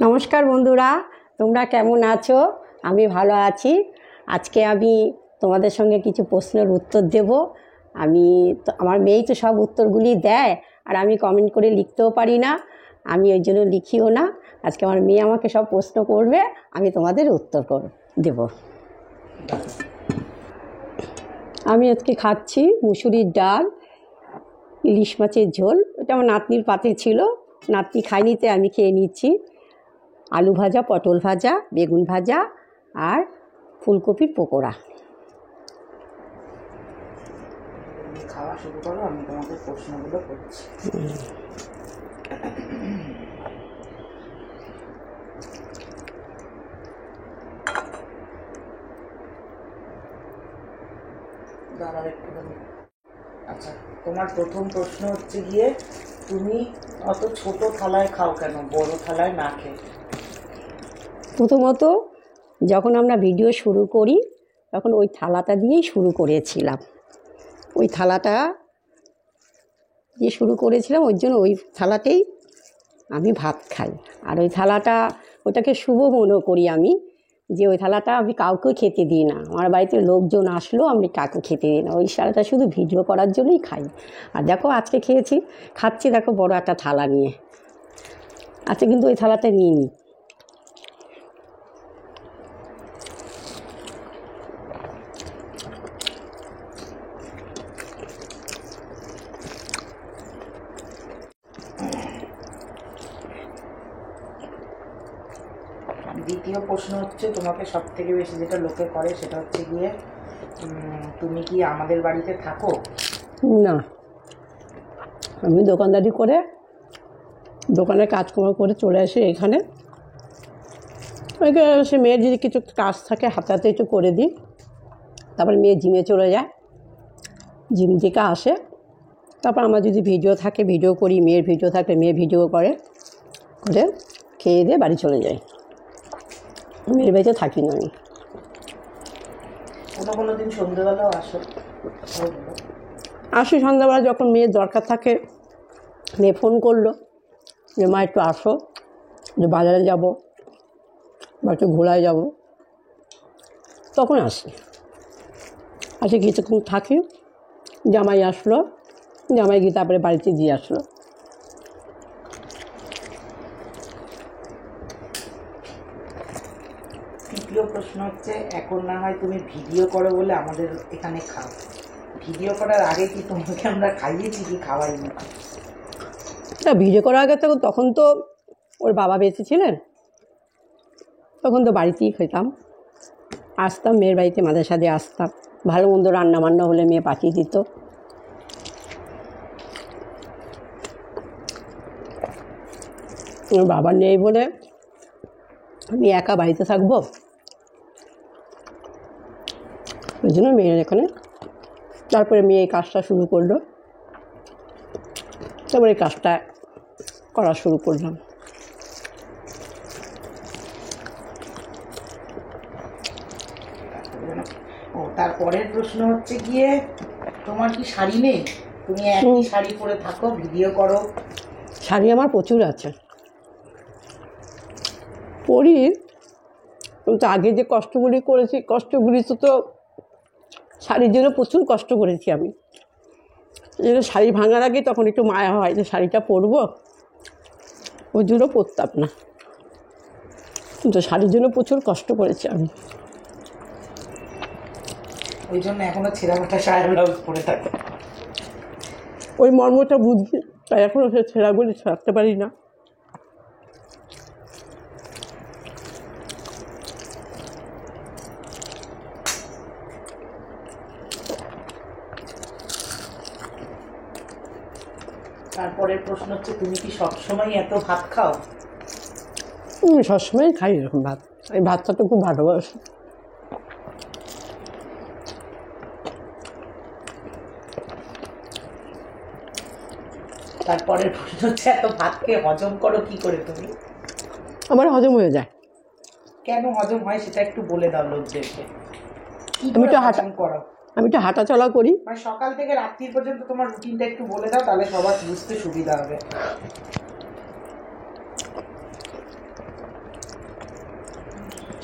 নমস্কার বন্ধুরা, তোমরা কেমন আছো? আমি ভালো আছি। আজকে আমি তোমাদের সঙ্গে কিছু প্রশ্নের উত্তর দেব। আমার মেয়েই তো সব উত্তরগুলি দেয়, আর আমি কমেন্ট করে লিখতেও পারি না, আমি ওই জন্য লিখিও না। আজকে আমার মেয়ে আমাকে সব প্রশ্ন করবে, আমি তোমাদের উত্তর দেব। আমি আজকে খাচ্ছি মুসুরির ডাল, ইলিশ মাছের ঝোল। এটা আমার নাতনির পাতে ছিল, নাতনি খাইনিতে আমি খেয়ে নিচ্ছি। আলু ভাজা, পটল ভাজা, বেগুন ভাজা আর ফুলকপির পকোড়া। খাওয়া শুরু করো, আমি তোমাকে প্রশ্নগুলো করছি। আচ্ছা, তোমার প্রথম প্রশ্ন হচ্ছে গিয়ে, তুমি অত ছোট থালায় খাও কেন, বড় থালায় না খেয়ে? প্রথমত যখন আমরা ভিডিও শুরু করি তখন ওই থালাটা দিয়েই শুরু করেছিলাম। ওই থালাটা দিয়ে শুরু করেছিলাম, ওই জন্য ওই থালাতেই আমি ভাত খাই। আর ওই থালাটা, ওটাকে শুভ মনে করি আমি, যে ওই থালাটা আমি কাউকে খেতে দিই না। আমার বাড়িতে লোকজন আসলেও আমি কাউকে খেতে দিই না, ওই থালাটা শুধু ভিডিও করার জন্যই খাই। আর দেখো আজকে খাচ্ছি দেখো বড় একটা থালা নিয়ে। আজকে কিন্তু ওই থালাটা নিয়ে নিই। দ্বিতীয় প্রশ্ন হচ্ছে, তোমাকে সব থেকে বেশি যেটা লোকে করে সেটা হচ্ছে গিয়ে, তুমি কি আমাদের বাড়িতে থাকো? না, আমি দোকানদারি করে, দোকানে কাজকর্ম করে চলে আসি এখানে। সে মেয়ের যদি কিছু কাজ থাকে হাতে হাতে একটু করে দিই। তারপর মেয়ে জিমে চলে যায়, জিম থেকে আসে, তারপর আমার যদি ভিডিও থাকে ভিডিও করি, মেয়ের ভিডিও থাকলে মেয়ে ভিডিও করে খেয়ে দিয়ে বাড়ি চলে যায়। মেয়ের বাড়িতে থাকি না আমি। কোনো দিন সন্ধ্যেবেলাও আসি সন্ধ্যাবেলা, যখন মেয়ের দরকার থাকে, মেয়ে ফোন করলো যে মা একটু আসো, যে বাজারে যাব বা একটু ঘোরায় যাব, তখন আসি কিছুক্ষণ থাকি। জামাই আসলো, জামাই গিয়ে তারপরে বাড়িতে দিয়ে আসলো। তৃতীয় প্রশ্ন হচ্ছে, এখন না হয় তুমি ভিডিও করো বলে আমাদের এখানে খাও, ভিডিও করার আগে কি তোমাকে আমরা খাইয়েছি কি খাওয়াইনি? ভিডিও করার আগে তখন তো ওর বাবা বেঁচে ছিলেন, তখন তো বাড়িতেই খেতাম। আসতাম মেয়ের বাড়িতে, মাঝে সাথে আসতাম, ভালো মন্দ রান্না বান্না হলে মেয়ে পাঠিয়ে দিত। ওর বাবা নেই বলে আমি একা বাড়িতে থাকবো, ওই জন্য মেয়ের এখানে। তারপরে মেয়ে এই কাজটা শুরু করলো, তারপরে এই কাজটা করা শুরু করলাম। তারপরের প্রশ্ন হচ্ছে গিয়ে, তোমার কি শাড়ি নেই? তুমি একই শাড়ি পরে থাকো, ভিডিও করো। শাড়ি আমার প্রচুর আছে, পরি, কিন্তু আগে যে কষ্টগুলি করেছি, কষ্টগুলি তো শাড়ির জন্য প্রচুর কষ্ট করেছি আমি। এই জন্য শাড়ি ভাঙার আগে তখন একটু মায়া হয় যে শাড়িটা পরবো, ওই জন্য পরতাম না, কিন্তু শাড়ির জন্য প্রচুর কষ্ট করেছি আমি। ওই জন্য এখনো ছেঁড়া ফাটা শাড়ি ব্লাউজ পরে থাকে। ওই মর্মটা বুঝি, তাই এখনও সে ছেঁড়াগুলি ছাড়তে পারি না। তারপরের প্রশ্ন হচ্ছে, তুমি কি সবসময় এত ভাত খাও? সবসময় খাই এরকম ভাত, এই ভাতটা তো খুব ভালোবাসি। তারপরের প্রশ্ন হচ্ছে, এত ভাতকে হজম করো কি করে তুমি? আমার হজম হয়ে যায়। কেন হজম হয় সেটা একটু বলে দাও লোকদেরকে। আমি তো হাঁটা চলা করি। মানে সকাল থেকে রাত্রি পর্যন্ত তোমার রুটিনটা একটু বলে দাও, তাহলে সবার বুঝতে সুবিধা হবে।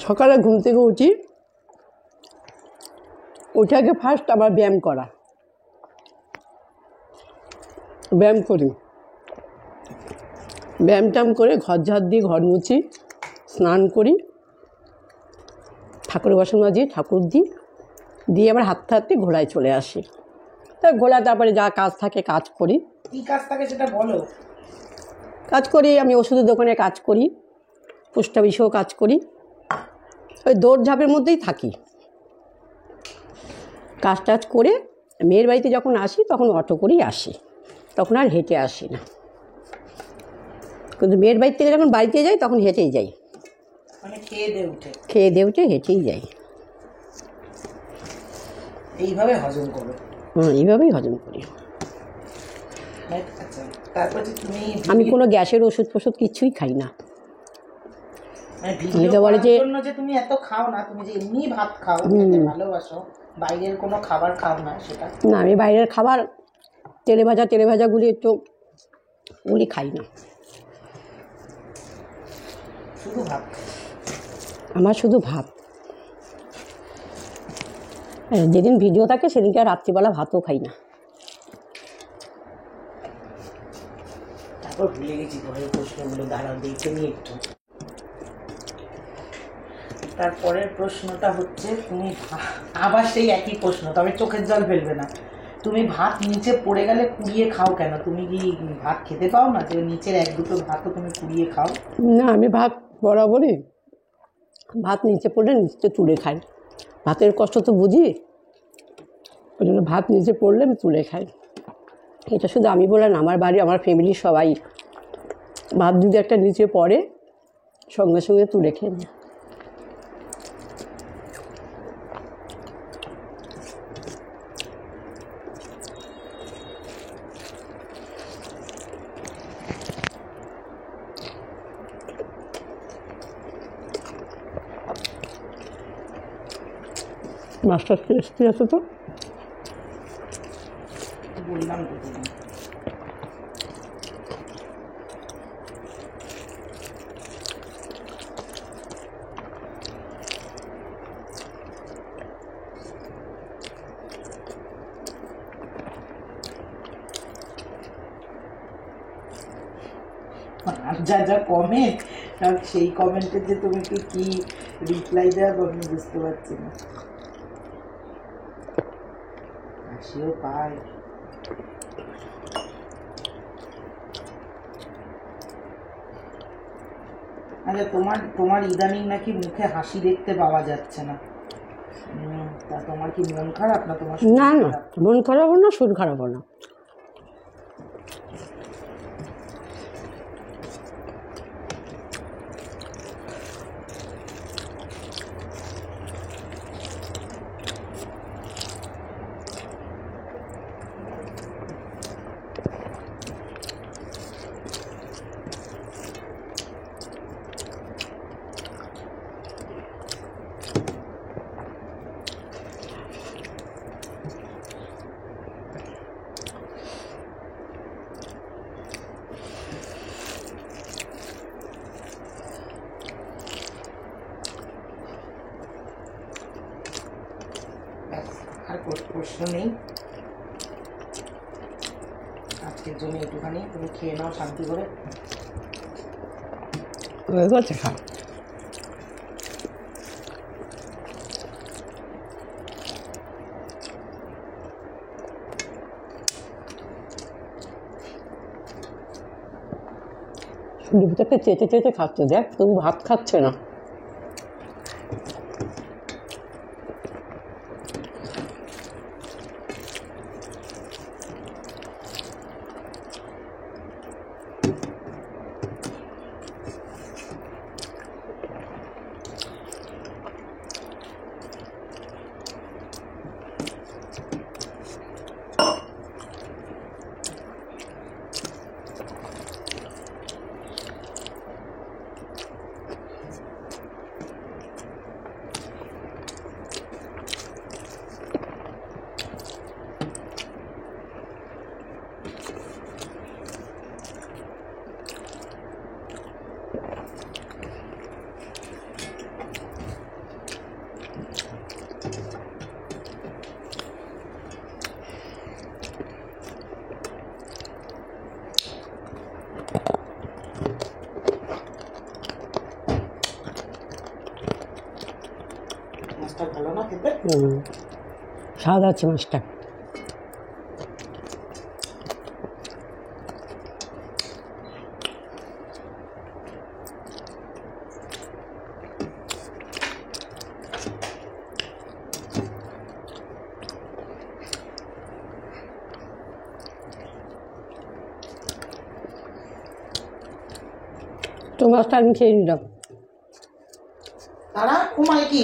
সকালে ঘুম থেকে উঠি, উঠে আগে ফার্স্ট আবার ব্যায়াম করা, ব্যায়াম করি, ব্যায়াম ট্যায়াম করে ঘর ঝাড় দিয়ে ঘর মুছি, স্নান করি, ঠাকুরের বাসন মাজি, ঠাকুর দিই, দিয়ে আবার হাঁটতে হাঁটতে ঘোড়ায় চলে আসি। তা ঘোড়া তারপরে যা কাজ থাকে কাজ করি। কি কাজ থাকে সেটা বলো। কাজ করি, আমি ওষুধের দোকানে কাজ করি, পোস্ট অফিসেও কাজ করি, ওই দৌড়ঝাঁপের মধ্যেই থাকি। কাজ টাজ করে মেয়ের বাড়িতে যখন আসি তখন অটো করেই আসি, তখন আর হেঁটে আসি না। কিন্তু মেয়ের বাড়ি থেকে যখন বাড়িতে যাই তখন হেঁটেই যাই, মানে খেয়ে দিয়ে উঠে হেঁটেই যাই। এইভাবে হজম করো? এইভাবেই হজম করি। আচ্ছা, তারপর যে তুমি আমি কোনো গ্যাসের ওষুধ ফষুধ কিছুই খাই না। ভিডিও করার জন্য যে তুমি এত খাও না, তুমি যে এমনি ভাত খাও, খেতে ভালোবাসো, বাইরের কোনো খাবার খাও না সেটা না। আমি বাইরের খাবার তেলে ভাজাগুলি একটু ওগুলি খাই না। শুধু ভাত? আমার শুধু ভাত। যেদিন ভিডিও থাকে সেদিনকে আর রাত্রিবেলা ভাতও খাই না। তারপর ভুলে গেছি ঘরের প্রশ্নগুলো, দাঁড়াও দেখে নিই একটু। তারপরের প্রশ্নটা হচ্ছে, তুমি আবার সেই একই প্রশ্ন, তবে চোখের জল ফেলবে না। তুমি ভাত নিচে পড়ে গেলে কুড়িয়ে খাও কেন? তুমি কি ভাত খেতে পাও না যে নিচের এক দুটো ভাতও তুমি কুড়িয়ে খাও? না, আমি ভাত বরাবরই ভাত নিচে পড়লে নিচে তুলে খাই। ভাতের কষ্ট তো বুঝি, ওই জন্য ভাত নিচে পড়লে আমি তুলে খাই। এটা শুধু আমি বলে না, আমার বাড়ি, আমার ফ্যামিলির সবাই ভাত যদি একটা নিচে পড়ে সঙ্গে সঙ্গে তুলে খেয়ে নেয়। মাছটা টেস্টি আছে তো, বললাম তো তুমি। আর যা যা কমেন্ট, সেই কমেন্টের যে তুমি কি রিপ্লাই দেওয়া আমি বুঝতে পারছি না। হাসিও পায়। আচ্ছা, তোমার ইদানিং নাকি মুখে হাসি দেখতে পাওয়া যাচ্ছে না, তা তোমার কি মন খারাপ না? তোমার না না, মন খারাপও না, শরীর খারাপও না। আর প্রশ্ন নেই আজকের জন্য। একটুখানি তুমি খেয়ে নাও শান্তি করে। খা। ভিতরটা চেটে চেটে খাচ্ছে, দেখ তবু ভাত খাচ্ছে না। স্বাদ আছে মাছটা। তো মাছটা আমি খেয়ে নিলাম। তারা ঘুমায় কি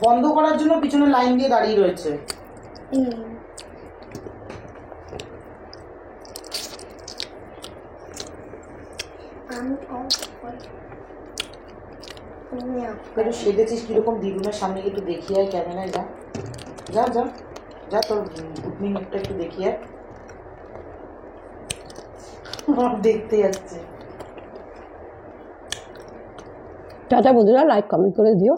বন্ধ করার জন্য পিছনে লাইন দিয়ে দাঁড়িয়ে রয়েছে। একটু সেজেছিস কিরকম দ্বিগুণের সামনে একটু দেখিয়ে আয় ক্যামেরায়। যা যা যা যা তোর উঠনি মুখটা একটু দেখিয়ে দেখতে যাচ্ছে। টাটা বন্ধুরা, লাইক কমেন্ট করে দিও।